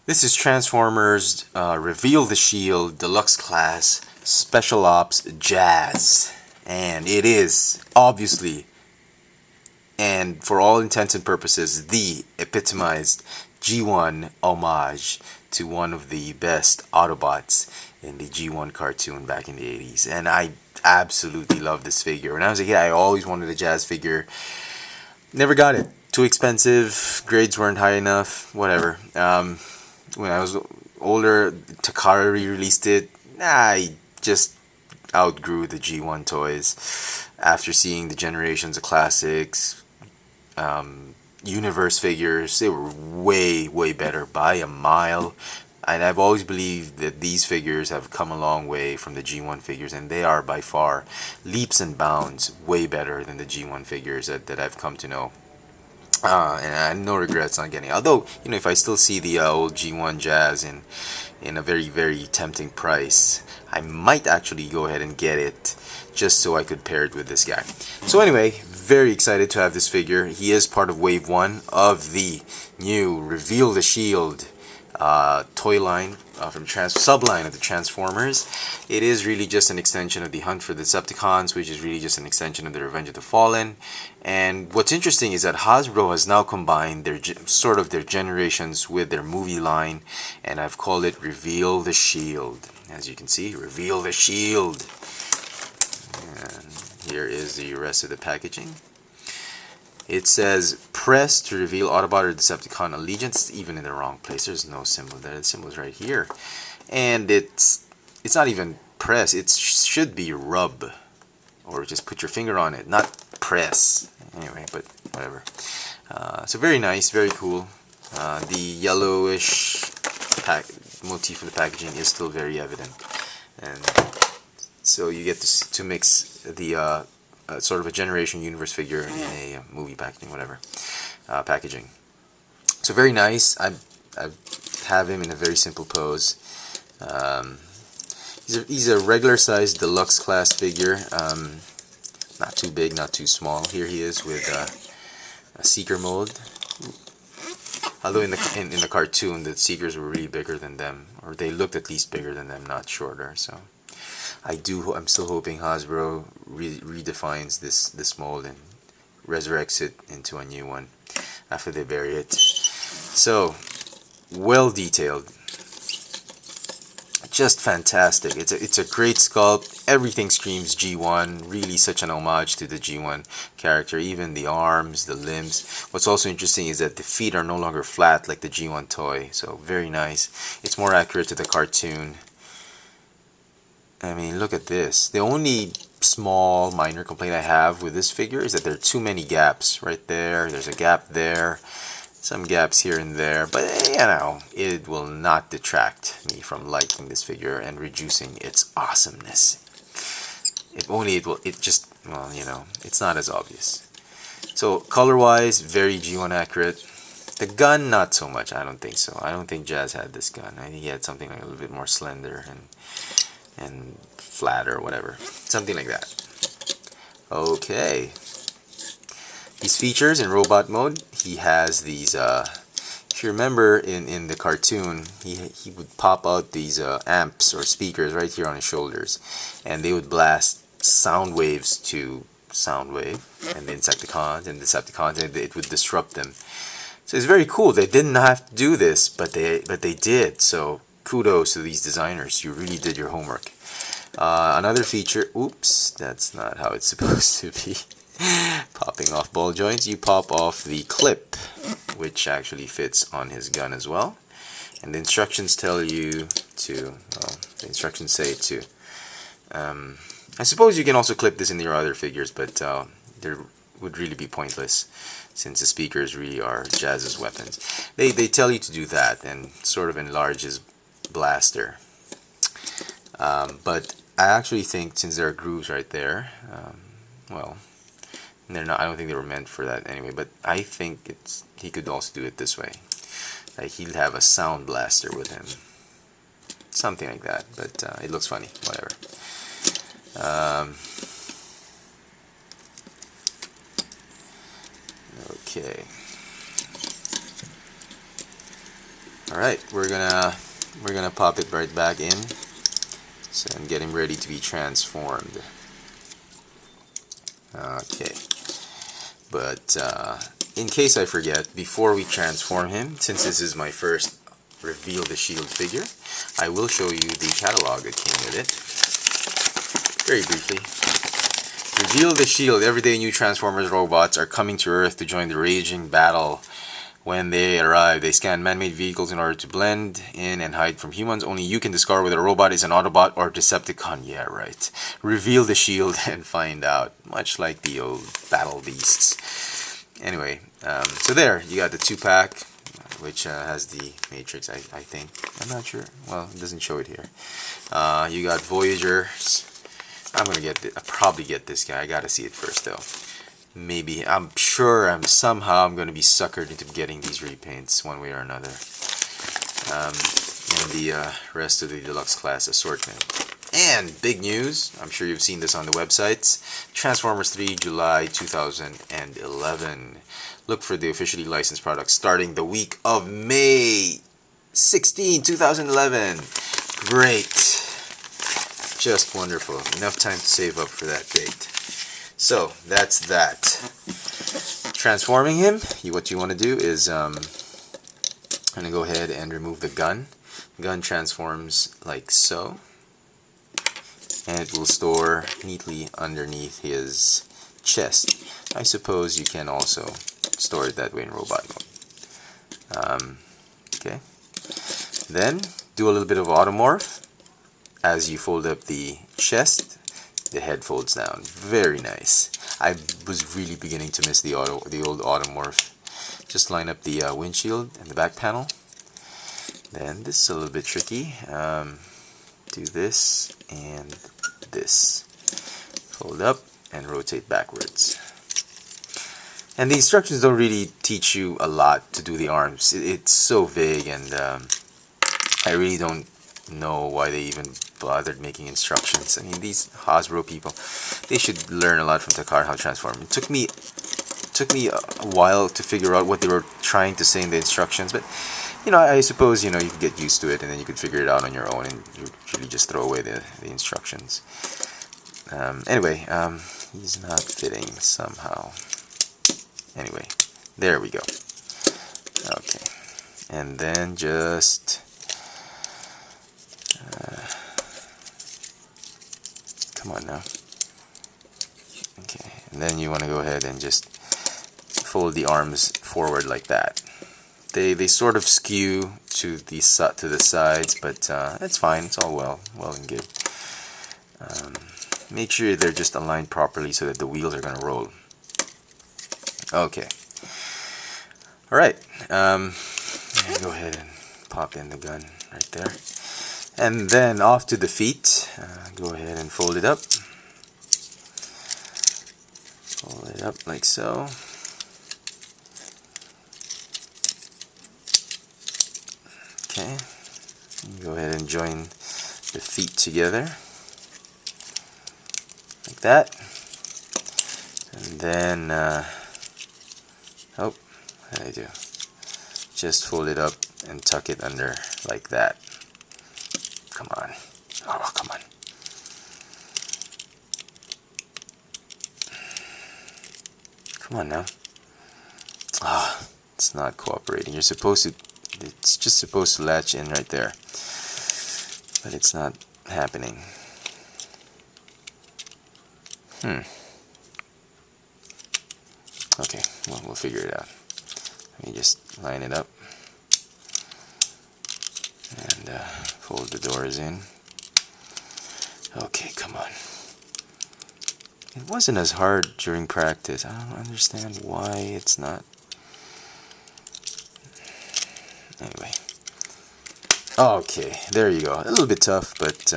This is Transformers Reveal the Shield Deluxe Class Special Ops Jazz. And it is, obviously, and for all intents and purposes, the epitomized G1 homage to one of the best Autobots in the G1 cartoon back in the 80s. And I absolutely love this figure. When I was a kid, I always wanted a Jazz figure. Never got it. Too expensive, grades weren't high enough, whatever. When I was older, Takara re-released it. I just outgrew the G1 toys after seeing the generations of classics, universe figures. They were way better by a mile. And I've always believed that these figures have come a long way from the G1 figures, and they are by far leaps and bounds way better than the G1 figures that I've come to know. And I have no regrets on getting it. Although, you know, if I still see the old G1 Jazz in a very tempting price, I might actually go ahead and get it just so I could pair it with this guy. So anyway, very excited to have this figure. He is part of Wave 1 of the new Reveal the Shield toy line from subline of the Transformers. It is really just an extension of the Hunt for the Decepticons, which is really just an extension of the Revenge of the Fallen. And what's interesting is that Hasbro has now combined their their generations with their movie line, and I've called it Reveal the Shield. As you can see, Reveal the Shield. And here is the rest of the packaging. It says, press to reveal Autobot or Decepticon allegiance, even in the wrong place. There's no symbol there. The symbol is right here. And it's not even press. It should be rub. Or just put your finger on it, not press. Anyway, but whatever. So very nice, very cool. The yellowish motif of the packaging is still very evident. And so you get to mix the sort of a generation universe figure in a movie packaging, whatever packaging. So very nice. I have him in a very simple pose. He's a regular sized deluxe class figure. Not too big, not too small. Here he is with a Seeker mode. Although in the cartoon, the Seekers were really bigger than them, or they looked at least bigger than them, not shorter. So I'm still hoping Hasbro redefines this mold and resurrects it into a new one after they bury it. So, well detailed, just fantastic. It's a great sculpt. Everything screams G1. Really, such an homage to the G1 character. Even the arms, the limbs. What's also interesting is that the feet are no longer flat like the G1 toy. So very nice. It's more accurate to the cartoon. I mean, look at this. The only small minor complaint I have with this figure is that there are too many gaps right there. There's a gap there, some gaps here and there, but you know, it will not detract me from liking this figure and reducing its awesomeness. Well, you know, it's not as obvious. So color wise, very G1 accurate. The gun, not so much. I don't think so. I don't think Jazz had this gun. I think he had something like a little bit more slender and flat or whatever, something like that. Okay, these features in robot mode, he has these if you remember in the cartoon, he would pop out these amps or speakers right here on his shoulders, and they would blast sound waves to Soundwave and the Insecticons and Decepticons, and it would disrupt them. So it's very cool. They didn't have to do this, but they did. So kudos to these designers. You really did your homework. Another feature, oops, that's not how it's supposed to be. Popping off ball joints, you pop off the clip, which actually fits on his gun as well. And the instructions tell you to, well, the instructions say to, I suppose you can also clip this in your other figures, but they would really be pointless since the speakers really are Jazz's weapons. They tell you to do that and sort of enlarge his blaster. But I actually think, since there are grooves right there, well, they're not. I don't think they were meant for that anyway. But I think he could also do it this way. Like he'd have a sound blaster with him, something like that. But it looks funny. Whatever. Okay. Alright, we're gonna pop it right back in, and get him ready to be transformed. Okay, but in case I forget, before we transform him, since this is my first reveal the shield figure, I will show you the catalog that came with it very briefly. Reveal the shield. Everyday new Transformers robots are coming to Earth to join the raging battle. When they arrive, they scan man-made vehicles in order to blend in and hide from humans. Only you can discover whether a robot is an Autobot or Decepticon. Yeah, right. Reveal the shield and find out. Much like the old Battle Beasts. Anyway, so there, you got the 2-pack, which has the Matrix, I think. I'm not sure. Well, it doesn't show it here. You got Voyagers. I'm probably get this guy. I gotta see it first, though. Maybe, I'm sure somehow I'm going to be suckered into getting these repaints one way or another. And the rest of the deluxe class assortment. And big news, I'm sure you've seen this on the websites, Transformers 3 July 2011. Look for the officially licensed products starting the week of May 16, 2011. Great. Just wonderful. Enough time to save up for that date. So that's that. Transforming him, what you want to do is I'm going to go ahead and remove the gun. The gun transforms like so, and it will store neatly underneath his chest. I suppose you can also store it that way in robot mode. Okay. Then do a little bit of automorph. As you fold up the chest, the head folds down. Very nice. I was really beginning to miss the old automorph. Just line up the windshield and the back panel. Then this is a little bit tricky. Do this and this. Fold up and rotate backwards. And the instructions don't really teach you a lot to do the arms. It's so vague, and I really don't know why they even bothered making instructions. I mean, these Hasbro people, they should learn a lot from Takara how to transform. It took me a while to figure out what they were trying to say in the instructions, but you know, I suppose, you know, you could get used to it, and then you could figure it out on your own, and you usually just throw away the instructions. Anyway, he's not fitting somehow. Anyway, there we go. Okay, and then just come on now. Okay, and then you want to go ahead and just fold the arms forward like that. They sort of skew to the sides, but that's fine. It's all well and good. Make sure they're just aligned properly so that the wheels are going to roll. Okay. All right. Go ahead and pop in the gun right there. And then off to the feet. Go ahead and fold it up. Fold it up like so. Okay. Go ahead and join the feet together. Like that. And then, oh, what did I do? Just fold it up and tuck it under like that. Come on. Oh, come on. Come on now. Ah, oh, it's not cooperating. You're supposed to, it's just supposed to latch in right there. But it's not happening. Okay, well, we'll figure it out. Let me just line it up. And fold the doors in. Okay, come on. It wasn't as hard during practice. I don't understand why it's not. Anyway. Okay, there you go. A little bit tough, but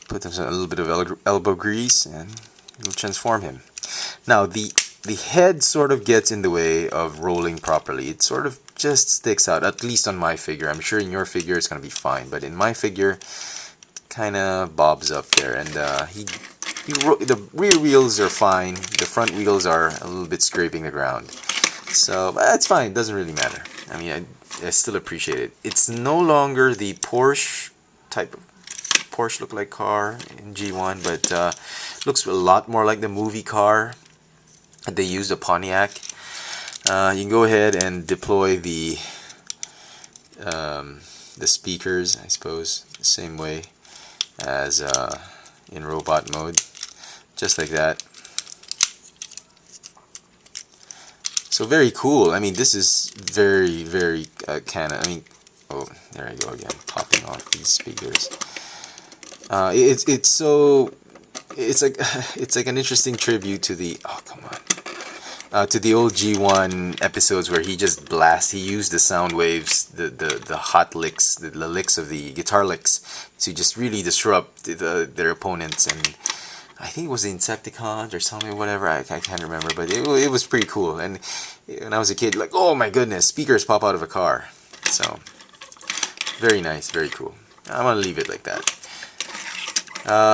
put a little bit of elbow grease and it'll transform him. Now, the head sort of gets in the way of rolling properly. It sort of just sticks out, at least on my figure. I'm sure in your figure it's going to be fine, but in my figure, kind of bobs up there. And the rear wheels are fine. The front wheels are a little bit scraping the ground. So, but that's fine. It doesn't really matter. I mean, I still appreciate it. It's no longer the Porsche type of Porsche look-like car in G1, but looks a lot more like the movie car that they used, the Pontiac. You can go ahead and deploy the speakers, I suppose, the same way as in robot mode, just like that. So very cool. I mean, this is very, very Canon. I mean, oh, there I go again, popping off these speakers. It's like an interesting tribute to the, oh come on, to the old G1 episodes where he just blasts. He used the sound waves, the hot licks, the licks of the guitar licks, to just really disrupt their opponents. And I think it was the Insecticons or something, whatever. I can't remember, but it was pretty cool. And when I was a kid, like, oh my goodness, speakers pop out of a car. So very nice, very cool. I'm gonna leave it like that.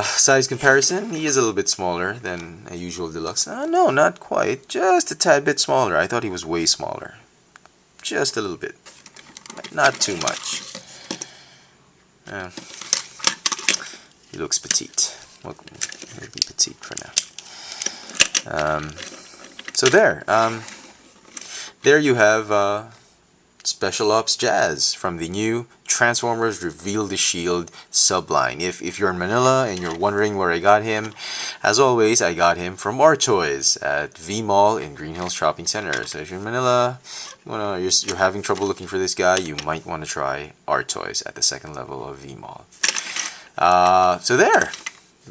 Size comparison, he is a little bit smaller than a usual deluxe. No, not quite, just a tad bit smaller. I thought he was way smaller, just a little bit, not too much. He looks petite. Well, maybe petite for now. So there you have Special Ops Jazz from the new Transformers Reveal the Shield subline. If you're in Manila and you're wondering where I got him, as always, I got him from our toys at V Mall in Green Hills Shopping Center. So if you're in Manila, you're having trouble looking for this guy, you might want to try our toys at the second level of V Mall. So there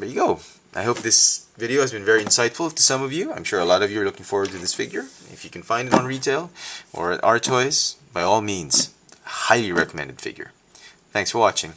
you go. I hope this video has been very insightful to some of you. I'm sure a lot of you are looking forward to this figure. If you can find it on retail or at our toys, by all means, highly recommended figure. Thanks for watching.